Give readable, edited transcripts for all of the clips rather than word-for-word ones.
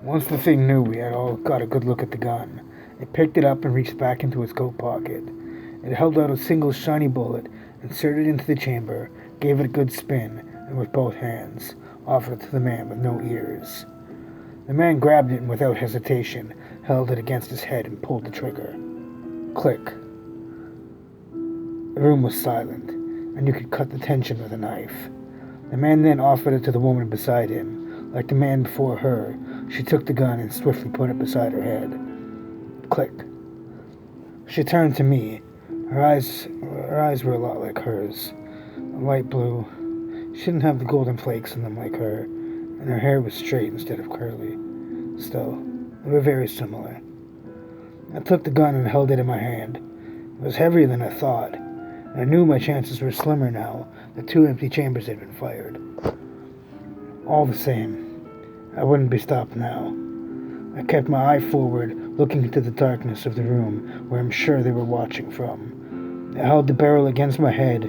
Once the thing knew we had all got a good look at the gun, it picked it up and reached back into its coat pocket. It held out a single shiny bullet, inserted it into the chamber, gave it a good spin, and with both hands, offered it to the man with no ears. The man grabbed it and without hesitation, held it against his head and pulled the trigger. Click. The room was silent, and you could cut the tension with a knife. The man then offered it to the woman beside him. Like the man before her, she took the gun and swiftly put it beside her head. Click. She turned to me. Her eyes were a lot like hers. A light blue. She didn't have the golden flakes in them like her, and her hair was straight instead of curly. Still, they were very similar. I took the gun and held it in my hand. It was heavier than I thought, and I knew my chances were slimmer now that 2 empty chambers had been fired. All the same, I wouldn't be stopped now. I kept my eye forward, looking into the darkness of the room where I'm sure they were watching from. I held the barrel against my head.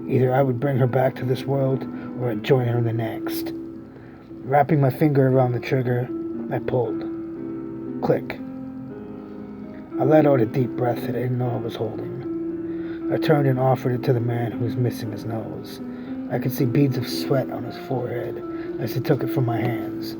Either I would bring her back to this world, or I'd join her in the next. Wrapping my finger around the trigger, I pulled. Click. I let out a deep breath that I didn't know I was holding. I turned and offered it to the man who was missing his nose. I could see beads of sweat on his forehead as he took it from my hands.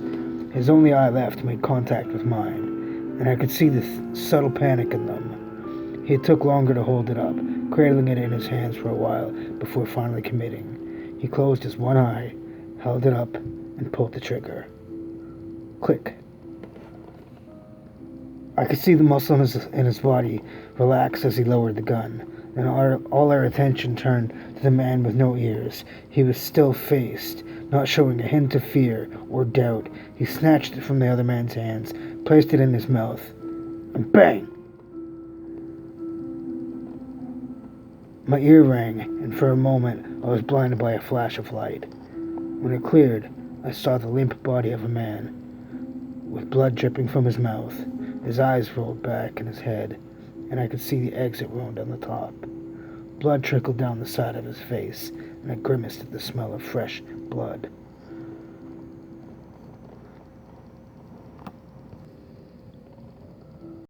His only eye left made contact with mine, and I could see the subtle panic in them. He took longer to hold it up, cradling it in his hands for a while before finally committing. He closed his one eye, held it up, and pulled the trigger. Click. I could see the muscle in his body relax as he lowered the gun. Then all our attention turned to the man with no ears. He was still-faced, not showing a hint of fear or doubt. He snatched it from the other man's hands, placed it in his mouth, and bang! My ear rang, and for a moment I was blinded by a flash of light. When it cleared, I saw the limp body of a man, with blood dripping from his mouth. His eyes rolled back in his head, and I could see the exit wound on the top. Blood trickled down the side of his face, and I grimaced at the smell of fresh blood.